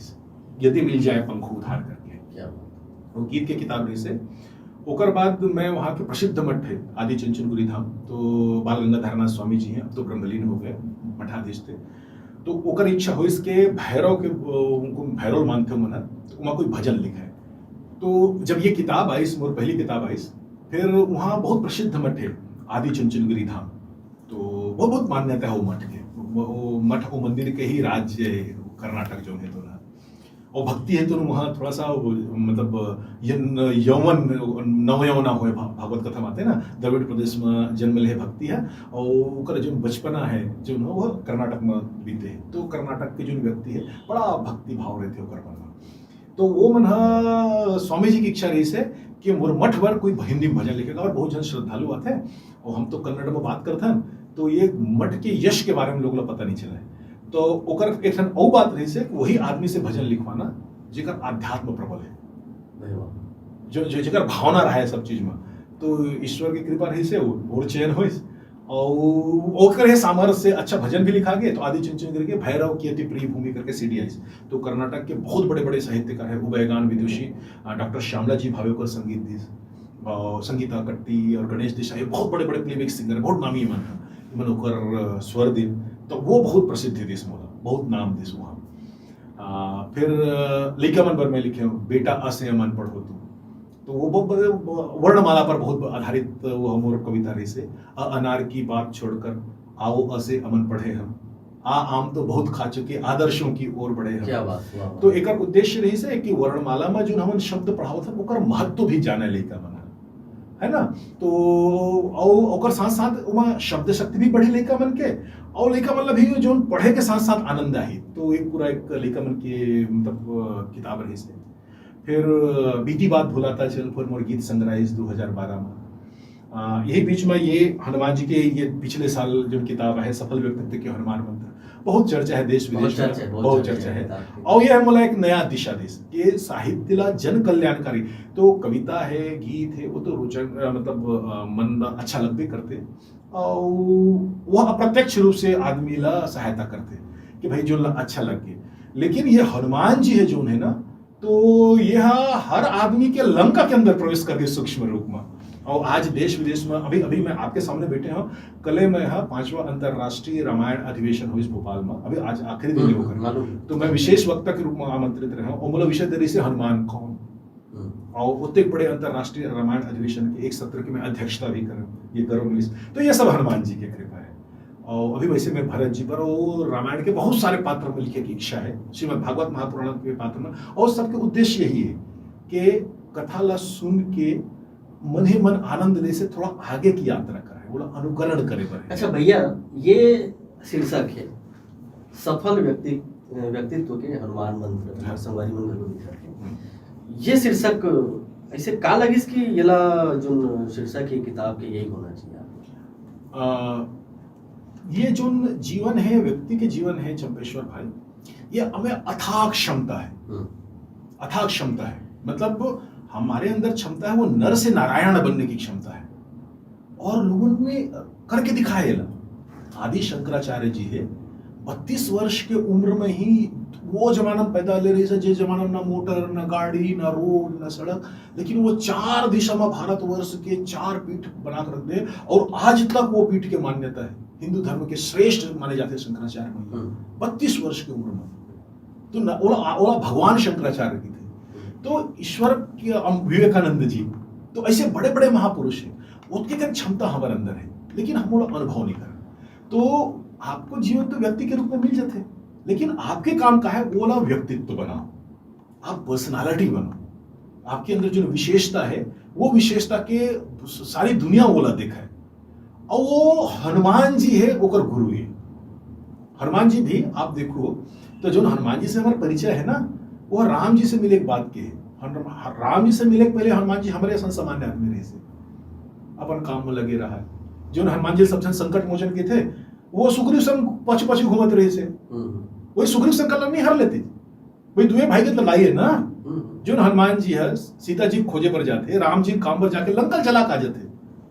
यदि मिल जाए पंख उधार करके, वो गीत के किताब रही से। ओकर बाद मैं वहाँ के प्रसिद्ध मठ है आदि चंचनपुरी धाम, तो बाल गंगाधर नाथ स्वामी जी हैं, अब तो ब्रह्मलीन हो गए, मठाधीश थे। तो ओकर इच्छा हुई इसके भैरव के उनको भैरव मानते हो मना, तो वहाँ कोई भजन लिखा है। तो जब ये किताब आई, मोर पहली किताब आई, फिर वहाँ बहुत प्रसिद्ध मठ है आदि चंचनगिरी धाम, तो वो बहुत मान्यता है वो मठ के, वो मठ वो मंदिर के ही राज्य है कर्नाटक जो है। तो ना और भक्ति है तो वहाँ थोड़ा सा मतलब यौवन नवयौवना हुए भागवत कथा में आते हैं ना, द्रविड़ प्रदेश में जन्म ले भक्ति है, और जो बचपना है जो ना वो कर्नाटक में बीते है। तो कर्नाटक के जो व्यक्ति है बड़ा भक्ति भाव रहते हो कर्म में। तो वो मन स्वामी जी की इच्छा रही से कि मोर मठ भर कोई हिंदी में भजन लिखेगा, और बहुत जन श्रद्धालु आते हैं, और हम तो कन्नड़ में बात करते हैं, तो ये मठ के यश के बारे में लोगों को पता नहीं चला है। तो ओकर एक और बात रही से वही आदमी से भजन लिखवाना जेकर आध्यात्म प्रबल है, जो जेकर भावना रहा है सब चीज में, तो ईश्वर की कृपा रही से और चयन हो, और ओकर है सामर्थ्य से अच्छा भजन भी लिखा गया। तो आदि चंचनगिरी के भैरव की अति प्रिय भूमि करके सीडी आई। तो कर्नाटक के बहुत बड़े बड़े साहित्यकार है, उभयगान विदुषी डॉक्टर श्यामला जी भावेकर संगीत दी, और संगीता कट्टी और गणेश देसाई बहुत बड़े बड़े प्लेबैक सिंगर, बहुत नामी मन ओकर स्वर दिन, तो वो बहुत प्रसिद्ध है देश मोला, बहुत नाम देश वहाँ। फिर लइका मन पर मैं लिखे हूँ बेटा असे अमन पढ़ो तो वो वर्णमाला पर बहुत आधारित वो हमोर कविता रही से। अनार की बात छोड़कर आओ असे अमन पढ़े हम, आम तो बहुत खा चुके आदर्शों की ओर बढ़े हम। क्या बात। तो एक उद्देश्य रही से कि वर्णमाला में जो हमन शब्द पढ़ावत है ओकर महत्व भी जाने लइका मन है ना। तो और साथ साथ वहाँ शब्द शक्ति भी बढ़ी लइका मन के, और लइका मतलब भी जो पढ़े के साथ साथ आनंद आई। तो एक पूरा एक लइका मन के मतलब किताब रही से। फिर बीती बात भुलाता चल फिर मोर गीत संग्रह 2012 में। यही बीच में ये हनुमान जी के ये पिछले साल जो किताब है सफल व्यक्तित्व के हनुमान मंत्र, बहुत चर्चा है देश विदेश में, बहुत चर्चा है। और यह मोला एक नया दिशा देश ये साहित्यला जन कल्याणकारी। तो कविता है गीत है वो तो रोचक मतलब मन अच्छा लगते करते, और वह अप्रत्यक्ष रूप से आदमी ला सहायता करते कि भाई जो अच्छा लगे। लेकिन ये हनुमान जी है जो है ना, तो यह हर आदमी के लंका के अंदर प्रवेश करके सूक्ष्म रूप में। और आज देश विदेश में अभी मैं आपके सामने बैठे हूँ, कल में 5वां अंतरराष्ट्रीय रामायण अधिवेशन हुई भोपाल में, अभी आज आखिरी दिन होकर, तो मैं विशेष वक्ता के रूप में आमंत्रित रहा हूँ। और मूल विषय दे रही से हनुमान कौन, और उतने बड़े अंतरराष्ट्रीय रामायण अधिवेशन के एक सत्र की मैं अध्यक्षता भी करूँ, ये गर्व मिली। तो ये सब हनुमान जी की कृपा है। और अभी वैसे मैं भरत जी पर और रामायण के बहुत सारे पात्र में लिखे की इच्छा है, श्रीमद् भागवत महापुराण के पात्र में। और सबके उद्देश्य यही है कि कथा ला सुन के मन ही मन आनंद ले से थोड़ा आगे की यात्रा करे, बोला अनुकरण करे बने। अच्छा भैया, ये शीर्षक है सफल व्यक्तित्व के हनुमान मंत्र संगवारी मंत्र को लिखा है। ये शीर्षक ऐसे का लगिस कि येला जो शीर्षक है किताब के यही होना चाहिए। ये जो जीवन है व्यक्ति के जीवन है चंपेश्वर भाई, ये हमें अथाह क्षमता है, अथाह क्षमता है। मतलब हमारे अंदर क्षमता है वो नर से नारायण बनने की क्षमता है, और लोगों ने करके दिखाया। आदि शंकराचार्य जी है 32 वर्ष के उम्र में ही वो जमाना में पैदा ले रही से, जे जमाना में ना मोटर, ना गाड़ी, ना रोड, ना सड़क, लेकिन वो 4 दिशा में भारतवर्ष के 4 पीठ बना कर रख दे, और आज तक वो पीठ के मान्यता है, हिंदू धर्म के श्रेष्ठ माने जाते हैं शंकराचार्य महाराज, 32 वर्ष की उम्र में। तो ओला भगवान शंकराचार्य की थे, तो ईश्वर के विवेकानंद जी, तो ऐसे बड़े बड़े महापुरुष हैं, उनके का क्षमता हमारे अंदर है, लेकिन हम लोग अनुभव नहीं कर। तो आपको जीवन तो व्यक्ति के रूप में मिल जाते, लेकिन आपके काम का है वो वाला व्यक्तित्व बनाओ, आप पर्सनालिटी बनो, आपके अंदर जो विशेषता है वो विशेषता के सारी दुनिया वाला देखा है। और वो हनुमान जी है ओकर गुरु है। हनुमान जी भी आप देखो तो जो हनुमान जी से हमारा परिचय है ना, वो राम जी से मिले एक बात के है। राम जी से मिले पहले हनुमान जी हमारे सामान्य आदमी रहे से, अपन काम में लगे रहा है। जो हनुमान जी सबसे संकट मोचन के थे, वो सुग्रीव संग पछ पछ घूमत रहे से, वही सुग्रीव संकल्प नहीं हर लेते, वही दुए भाई के लड़ाई है ना। जो हनुमान जी है सीता जी खोजे पर जाते, राम जी काम पर जाके लंका जला का जाते,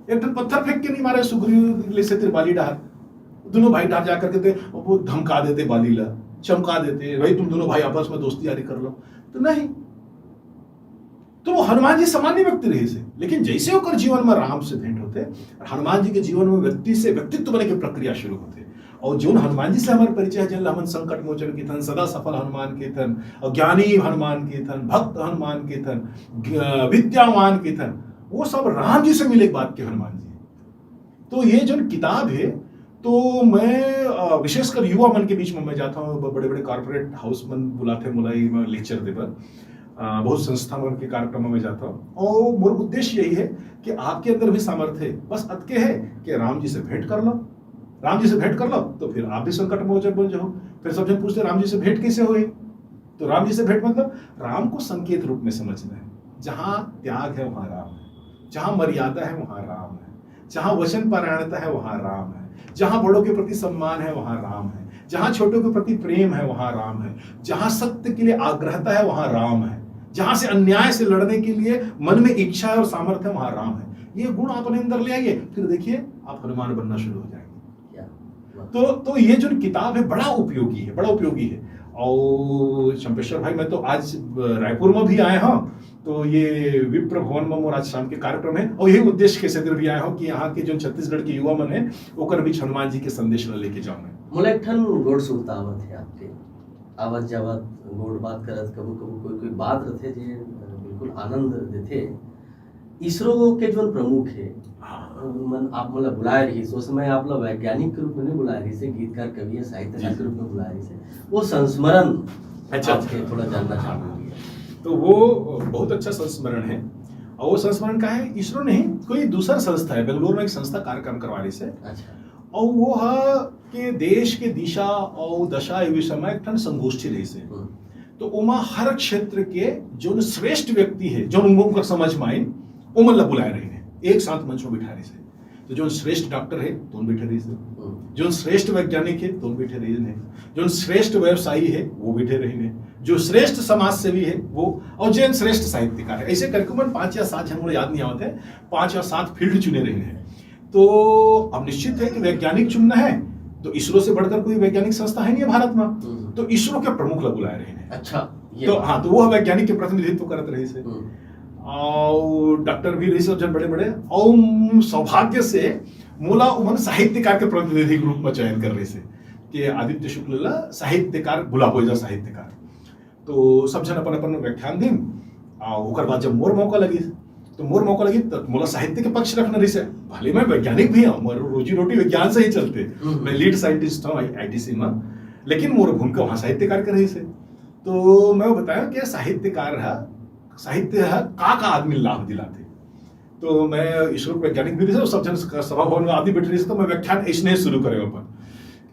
एक पत्थर फेंक के नहीं मारे सुग्रीव से तेरे बाली डार, दोनों भाई डार जाकर के वो धमका देते, बाली ला चमका देते, भाई तुम दोनों भाई आपस में दोस्ती यारी कर लो, तो नहीं। तो वो हनुमान जी सामान्य व्यक्ति रहे से, लेकिन जैसे होकर जीवन में राम से भेंट होते, हनुमान जी के जीवन में व्यक्ति से व्यक्तित्व बने की प्रक्रिया शुरू होते। और जो हनुमान जी से हमारे परिचय है, जन हमन संकट मोचन के थन, सदा सफल हनुमान के थन, और ज्ञानी हनुमान के थन, भक्त हनुमान के थन, विद्यावान के थन, वो सब राम जी से मिले बात के हनुमान जी। तो ये जो किताब है, तो मैं विशेषकर युवा मन के बीच में मैं जाता हूँ, बड़े बड़े कॉर्पोरेट हाउस मन बुलाते मुलाई में लेक्चर देवर, बहुत संस्था के कार्यक्रमों में जाता हूँ, और मेरा उद्देश्य यही है कि आपके अंदर भी सामर्थ्य है, बस अतके है कि राम जी से भेंट कर लो, राम जी से भेंट कर लो, तो फिर आप भी संकट मोचन बन जाओ। फिर सब जन पूछते राम जी से भेंट कैसे हुई, तो राम जी से भेंट मतलब राम को संकेत रूप में समझना है। जहां त्याग है वहां राम है, जहां मर्यादा है वहां राम है, जहां वचन परायणता है वहां राम है, जहां बड़ों के प्रति सम्मान है वहां राम है, जहां छोटों के प्रति प्रेम है वहां राम है, जहां सत्य के लिए आग्रहता है वहां राम है, जहां से अन्याय से लड़ने के लिए मन में इच्छा और सामर्थ्य है वहां राम है। ये गुण अपने अंदर ले आइए, फिर देखिए आप हनुमान बनना शुरू हो जाएंगे। तो ये जो किताब है बड़ा उपयोगी है, बड़ा उपयोगी है। और चंपेश्वर भाई, मैं तो आज रायपुर में भी आया हूँ, तो ये विप्र भवन में मोर आज शाम के कार्यक्रम है, और यही उद्देश्य के से भी आया हूँ कि यहाँ के जो छत्तीसगढ़ के युवा मन है ओकर बीच हनुमान जी के संदेश लेके जाऊँ मैं। मोला एक ठन गोड़ सुनता आवत है आपके, आवत जावत गोड़ बात करत, कबू कबू कोई बात रहते जे बिल्कुल आनंद देते। इसरो के जो प्रमुख है, आप मतलब बुलाए रही, उस समय आप लोग वैज्ञानिक के रूप में नहीं बुलाए रही से, गीतकार कवि साहित्यकार के रूप में बुलाए रही से, वो संस्मरण अच्छा थोड़ा जानना चाहूंगी। तो वो बहुत अच्छा संस्मरण है, और वो संस्मरण का है इसरो नहीं, कोई दूसरा संस्था है, बेंगलुरु में एक संस्था कार्यक्रम करवा रही से। अच्छा। और वो है कि देश के दिशा और दशा विषय में एक ठन संगोष्ठी रही से, तो उमा हर क्षेत्र के जो श्रेष्ठ व्यक्ति है, जो उनको समझ में आई, उमन ला बुलाए रही है, एक साथ मंच में बिठा रही से। तो जो श्रेष्ठ डॉक्टर है तो उन बैठे रही से, जो श्रेष्ठ वैज्ञानिक है तो उन बैठे रही ने, जो श्रेष्ठ व्यवसायी है वो बैठे रही ने, जो श्रेष्ठ समाज सेवी है वो, और जो श्रेष्ठ साहित्यकार है। ऐसे करके 5 या 7 जन याद नहीं आते, 5 या 7 फील्ड चुने रहे हैं। तो अब निश्चित है कि वैज्ञानिक चुनना है, तो इसरो से बढ़कर कोई वैज्ञानिक संस्था है नहीं भारत में, तो इसरो के प्रमुख लोग बुलाए रहे हैं। अच्छा, तो हाँ, तो वो वैज्ञानिक के प्रतिनिधित्व करते रहे से, और डॉक्टर भी रही सब जन बड़े बड़े, और सौभाग्य से मोला उमन साहित्यकार के प्रतिनिधि के रूप में चयन कर रही से कि आदित्य शुक्ल साहित्यकार बुलाबो जा साहित्यकार। तो सब जन अपन अपन व्याख्यान दिन, और बाद जब मोर मौका लगी तो मोला साहित्य के पक्ष रखना रही से, भले मैं वैज्ञानिक भी हूँ, मोर रोजी रोटी विज्ञान से ही चलते, मैं लीड साइंटिस्ट हूँ IITC में, लेकिन मोर भूमिका वहाँ साहित्यकार कर रही से। तो मैं बताया कि साहित्यकार है, साहित्य है का आदमी लाभ दिलाते। तो मैं इसरो वैज्ञानिक भी सब जन सभा भवन में आदमी बैठ रही, तो मैं व्याख्यान ऐसे शुरू करे अपन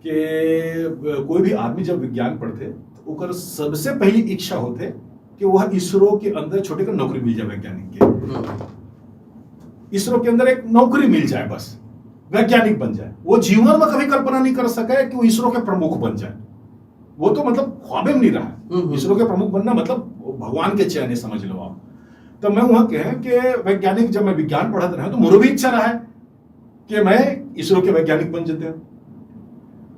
कि कोई भी आदमी जब विज्ञान पढ़ते तो ओकर सबसे पहली इच्छा होते कि वह इसरो के अंदर छोटे का नौकरी मिल जाए, वैज्ञानिक के इसरो के अंदर एक नौकरी मिल जाए, बस वैज्ञानिक बन जाए। वो जीवन में कभी कल्पना नहीं कर सके कि वो इसरो के प्रमुख बन जाए, वो तो मतलब ख्वाबे में नहीं रहा। इसरो के प्रमुख बनना मतलब भगवान के चयन समझ लो आप। तो मैं वहां कहे कि वैज्ञानिक, जब मैं विज्ञान पढ़ते रहा तो मेरी भी इच्छा रहा है कि मैं इसरो के वैज्ञानिक बन जाते हैं।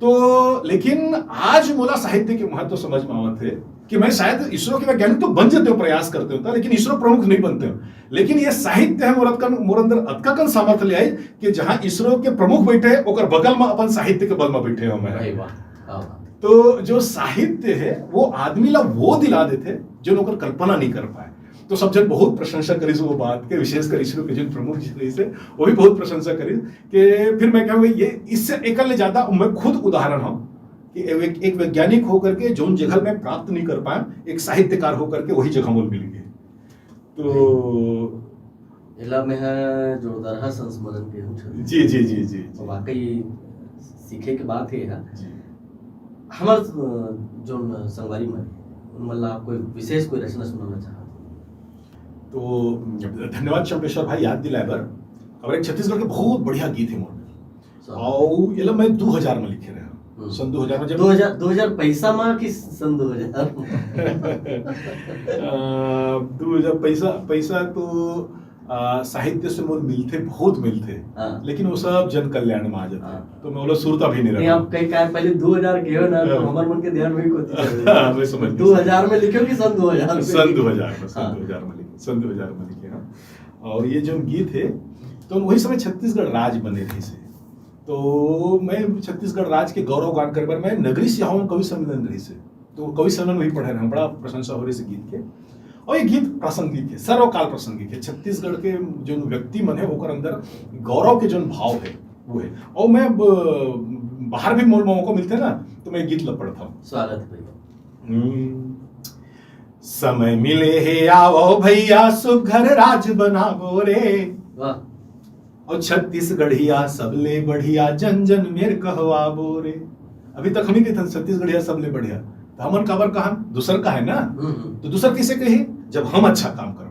तो लेकिन आज मोला साहित्य के महत्व समझ में आवत है कि मैं शायद इसरो के वैज्ञानिक तो बन जाते हो, प्रयास करते होता, लेकिन इसरो प्रमुख नहीं बनते हो। लेकिन ये साहित्य है मोर अंदर अतका कन सामर्थ्य ले आई कि जहां इसरो के प्रमुख बैठे है ओकर बगल में अपन साहित्य के बल में बैठे हो मैं। भाई वाह, क्या बात। तो जो साहित्य है वो आदमी ला वो दिला देते जो ओकर कल्पना नहीं कर पाए। तो सब जन बहुत प्रशंसा करी वो बात के, विशेषकर इसरो के जो प्रमुख जी से वो भी बहुत प्रशंसा करी कि फिर मैं कहूँगा ये इससे एकल ज्यादा मैं खुद उदाहरण हूँ कि एक वैज्ञानिक होकर के जो जगह में प्राप्त नहीं कर पाए, एक साहित्यकार होकर के वही जगह मोल मिल गई। तो इला में है जोरदार संस्मरण के हम जी जी जी जी तो वाकई सीखे के बात है जी। हमार जो संगवारी में उनमें आप कोई विशेष कोई रचना सुनाना चाहते? तो धन्यवाद चंपेश्वर भाई, याद दिलाए बर। और एक छत्तीसगढ़ के बहुत बढ़िया गीत है मोर, और ये मैं 2000 में लिखे रहे सन 2000 में, जब 2000 पैसा माँ की सन 2000 2000 पैसा तो साहित्य से मोल मिलते, बहुत मिलते, लेकिन वो सब जन कल्याण में आ जाते। तो मैं बोला सुरता भी नहीं रहा। आप कई काय पहले 2000 के हो ना, तो हमारे मन के ध्यान में कोती मैं समझ 2000 में लिखो कि सन 2000 में? सन 2000 में, सन 2000 में लिखे। हाँ, और ये जो गीत है तो वही समय छत्तीसगढ़ राज बने थे से, तो मैं छत्तीसगढ़ राज के गौरव गान कर बार मैं नगरी सिहावन कवि सम्मेलन रही से, तो कवि सम्मेलन वही पढ़े रहे, बड़ा प्रशंसा हो रही से गीत के। और ये गीत प्रासंगिक है, सर्वकाल प्रासंगिक है। छत्तीसगढ़ के जो व्यक्ति मन है ओकर अंदर गौरव के जो भाव है वो है। और मैं बाहर भी मोल मौका मिलते ना तो मैं गीत ला पढ़ता हूँ। स्वागत भैया। समय मिले है आओ भैया सुघर राज बनाबो रे, वाह। और छत्तीसगढ़िया सबले बढ़िया जन जन मेर कहवाबो रे। अभी तक हम ही कहते छत्तीसगढ़िया सबले बढ़िया, तो हमन काबर कहान दूसर का है ना, तो दूसर किसे कही जब हम अच्छा काम करो।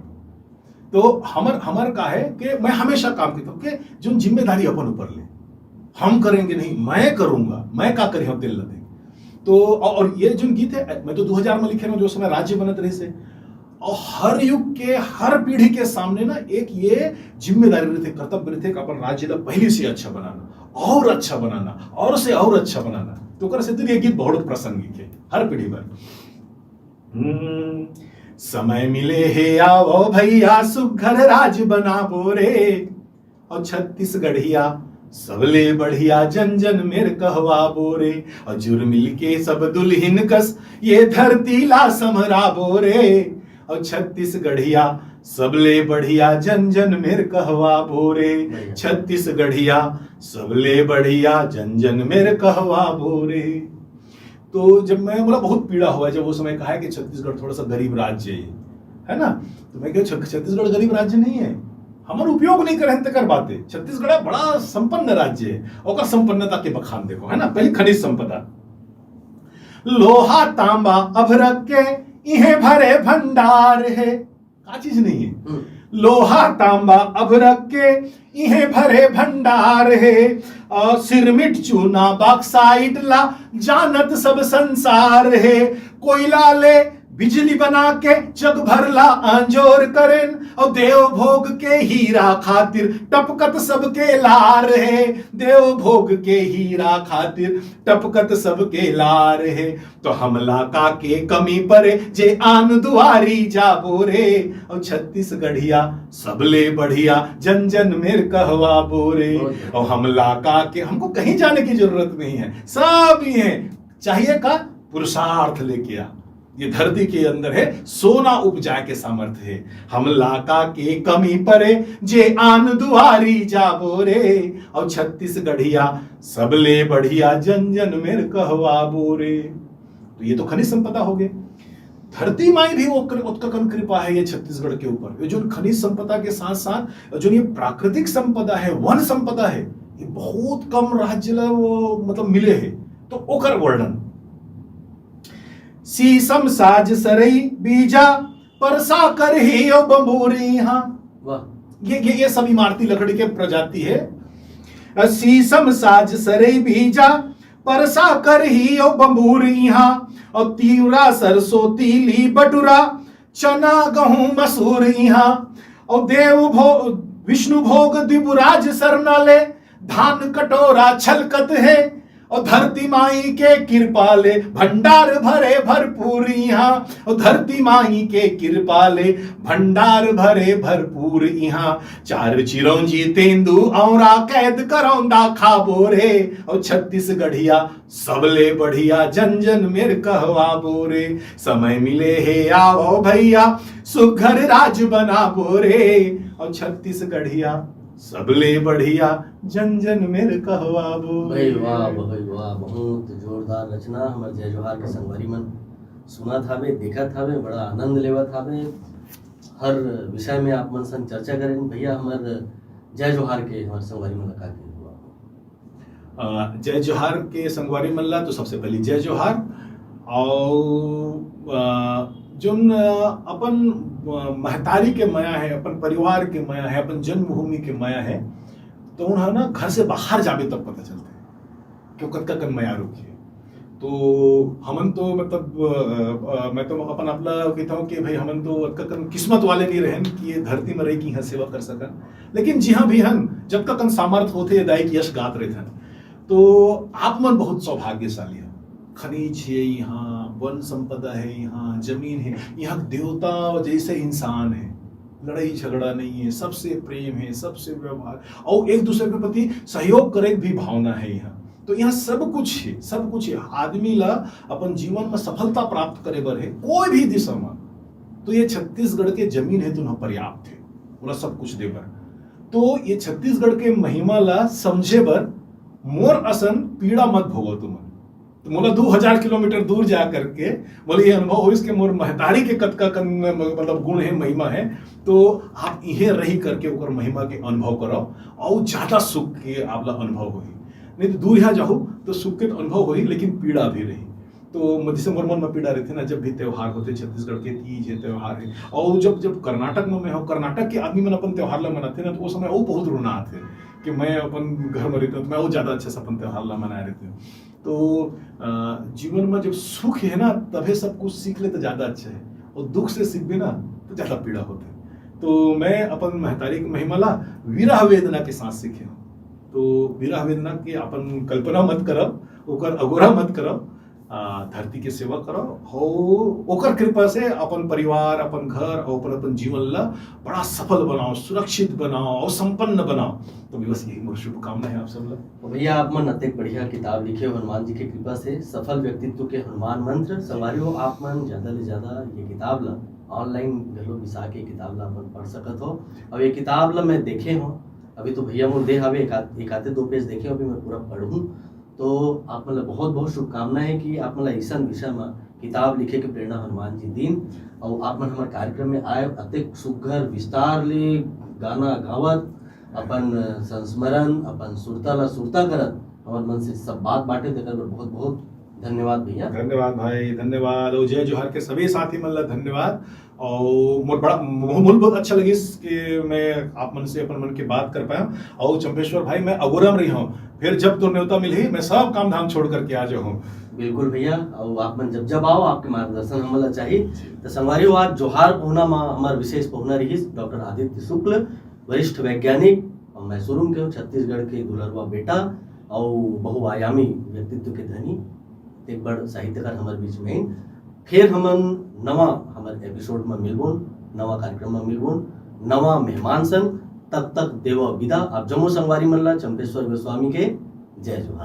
तो हमर का है कि मैं हमेशा काम करता हूँ कि जो जिम्मेदारी अपन ऊपर ले, हम करेंगे नहीं, मैं करूंगा, मैं का करी हम तेल लगे। तो और ये जो गीत है मैं तो 2000 में लिखे रहा हूँ, जो समय राज्य बनत रहे से, और हर युग के हर पीढ़ी के सामने ना एक ये जिम्मेदारी रहते, कर्तव्य रहते कि अपन राज्य का पहले से अच्छा बनाना, और अच्छा बनाना, और से और अच्छा बनाना। तो कर से ये गीत बहुत प्रासंगिक है हर पीढ़ी पर। समय मिले है आओ भैया सुघर राज बनाबो रे, और छत्तीसगढ़िया सबले बढ़िया जन जन मेर कहवाबो रे, और जुर मिल के सब दुल्हिन कस ये धरती ला समराबो रे, और छत्तीसगढ़िया सबले बढ़िया जन जन मेर कहवाबो रे, छत्तीसगढ़िया सबले बढ़िया जन जन मेर कहवाबो रे। तो जब मैं बोला बहुत पीड़ा हुआ जब वो समय कहा है कि छत्तीसगढ़ थोड़ा सा गरीब राज्य है ना, तो मैं क्या छत्तीसगढ़ गरीब राज्य नहीं है, हमारे उपयोग नहीं करें तक बातें। छत्तीसगढ़ बड़ा संपन्न राज्य है, और संपन्नता के बखान देखो है ना। पहले खनिज संपदा, लोहा तांबा अभरक के इहे भरे भंडार है, का चीज नहीं है। लोहा तांबा अभरक के इहे भरे भंडार है, और सिरमिट चूना बॉक्साइट ला जानत सब संसार है, कोयला ले बिजली बना के जग भरला आंजोर करेन, और देव भोग के हीरा खातिर टपकत सबके लार है, देव भोग के हीरा खातिर टपकत सबके लार है। तो हमला का के कमी परे जे आन दुआरी जाबो रे, और छत्तीसगढ़िया सबले बढ़िया जन जन मेर कहवाबो रे। और हमला का के हमको कहीं जाने की जरूरत नहीं है, सब ही है, चाहिए का पुरुषार्थ लेके आ। ये धरती के अंदर है सोना उपजा के सामर्थ्य है, हमला का के कमी परे जे आन दुआरी जाबो रे, और छत्तीसगढ़िया सबले बढ़िया जन जन मेर कहवाबो रे। तो ये तो खनिज संपदा हो गए। धरती माई भी उत्कर्षण कृपा है ये छत्तीसगढ़ के ऊपर। ये जो खनिज संपदा के साथ साथ जो ये प्राकृतिक संपदा है, वन संपदा है, ये बहुत कम राज्य वो मतलब मिले है। तो ओकर वर्णन, सीसम साज सरई बीजा परसा कर ही बंबूरी, ये सब इमारती लकड़ी के प्रजाति है। सीसम साज सरई बीजा परसा कर ही बंबूरी, और तीवरा सरसों तीली बटुरा चना गहूं मसूरी, और देव भोग विष्णु भोग दिबुराज सरनाले धान कटोरा छलकत है, और धरती माई के कृपाले भंडार भरे भरपूर यहाँ, और धरती माई के कृपाले भंडार भरे भरपूर यहाँ। चार चिरौंजी तेंदू औरा कैद करौंदा खाबो रे, और छत्तीसगढ़िया सबले बढ़िया जन जन मेर कहवा बोरे। समय मिले हे आओ भैया सुघर राज बना बोरे, और छत्तीसगढ़िया सबले बढ़िया जन जन मेर कहवा भाई बोरे। वाह भाई वाह, बहुत जोरदार रचना हमर जय जोहार के संगवारी मन सुना थावे, देखा थावे, बड़ा आनंद लेवा थावे। हर विषय में आप मन संग चर्चा करें। भैया हमर जय जोहार के हमर संगवारी मन का के हुआ जय जोहार के संगवारी मल्ला तो सबसे पहले जय जोहार। और जोन अपन महतारी के माया है, अपन परिवार के माया है, अपन जन्मभूमि के माया है, तो उन्हें ना घर से बाहर जावे तब पता चलता है कि कतका कन माया रुकी है। तो हमन तो मतलब मैं तो अपन अपना कहता हूँ कि भाई हमन तो कतका कन किस्मत वाले नहीं रहन कि ये धरती में रही कि यहाँ सेवा कर सकन, लेकिन जी हाँ भी हन जब तक सामर्थ होते दायिक यश गात रहे थे। तो आप मन बहुत सौभाग्यशाली है। खनिज है यहाँ, वन संपदा है यहाँ, जमीन है यहाँ, देवता जैसे इंसान है, लड़ाई झगड़ा नहीं है, सबसे प्रेम है, सबसे व्यवहार और एक दूसरे के प्रति सहयोग करे भी भावना है यहाँ। तो यहाँ सब कुछ है, सब कुछ है। आदमी ला अपन जीवन में सफलता प्राप्त करे बर है कोई भी दिशा में, तो ये छत्तीसगढ़ के जमीन है तो पर्याप्त है बोला सब कुछ दे बर। तो ये छत्तीसगढ़ के महिमा ला समझे बर मोर असन पीड़ा मत भोगो तुम। तो मोला 2000 किलोमीटर दूर जा करके बोले ये अनुभव हो इसके मोर महतारी के कतका मतलब गुण है, महिमा है। तो आप इहे रही करके ओकर महिमा के अनुभव करो और ज्यादा सुख के आपला अनुभव होई। नहीं तो दूर यहाँ जाओ तो सुख के तो अनुभव होई लेकिन पीड़ा भी रही। तो जैसे मोर मन में पीड़ा रहती ना, जब भी त्योहार होते, छत्तीसगढ़ के तीज है, त्योहार है, और जब कर्नाटक में मैं हूँ, कर्नाटक के आदमी मन अपन त्योहार ला मनाते ना, तो वो समय वो बहुत रुना आते कि मैं अपन घर में रहता हूँ, मैं वो ज्यादा अच्छे से अपन त्योहार ला मनाए रहते हूँ। तो जीवन में जब सुख है ना तभी सब कुछ सीख ले तो ज्यादा अच्छा है, और दुख से सीख भी ना तो ज्यादा पीड़ा होता है। तो मैं अपन महतारी की महिमा ला विरह वेदना के साथ सीखे हूँ। तो विरह वेदना की अपन कल्पना मत करब, ओकर अगोरा मत करब, धरती के सेवा करो हो, ओकर कृपा से अपन परिवार, अपन घर और अपन जीवन ला बड़ा सफल बनाओ, सुरक्षित बनाओ और संपन्न बनाओ। तो बस यही मोर शुभकामना है आप सब ला। तो भैया आप मन अत्यंत बढ़िया किताब लिखे हो हनुमान जी के कृपा से, सफल व्यक्तित्व के हनुमान मंत्र। संगवारी हो आप मन ज्यादा से ज्यादा ये किताब ला ऑनलाइन घलो बिसा के किताब ला अपन पढ़ सकत हो। और ये किताब ला मैं देखे हो, अभी तो भैया मोर दे हवे एक आधे 2 पेज देखे हो, अभी मैं पूरा पढ़ूँ। तो आप मतलब बहुत बहुत शुभकामनाएं है कि आप मतलब ऐसा विषय में किताब लिखे के प्रेरणा हनुमान जी दिन। और आप मन हमारे कार्यक्रम में आए, अत्यंत सुघर विस्तार ले गाना गावत, अपन संस्मरण, अपन सुरता ला सुरता करत हमारे मन से सब बात बांटे, देकर बहुत बहुत धन्यवाद भैया। धन्यवाद भाई, धन्यवाद। और जय जोहार के सभी साथी मन ला धन्यवाद। और मोर बड़ा मूल बहुत अच्छा लगी कि मैं आप मन से अपन मन की बात कर पाया। और चंपेश्वर भाई मैं अगोरम रही हूँ, फिर जब तो न्योता मिली मैं सब काम धाम छोड़ करके आ जाऊँ। बिल्कुल भैया, और आप मन जब आओ आपके मार्गदर्शन हमला चाहिए। तो संगवारी हो आज जोहार पहुना में हमारे विशेष पहुना रही डॉक्टर आदित्य शुक्ल, वरिष्ठ वैज्ञानिक, और मैसूरू के छत्तीसगढ़ के दुलरवा बेटा और बहुआयामी व्यक्तित्व के धनी, एक बड़ साहित्यकार हमारे बीच में। फिर हमन नवा हमारे एपिसोड में मिलबोन, नवा कार्यक्रम में मिलबोन, नवा मेहमान संग। तब तक देव विदा। आप जम्मू संगवारी मल्ला चंपेश्वर गोस्वामी के जय जोहार।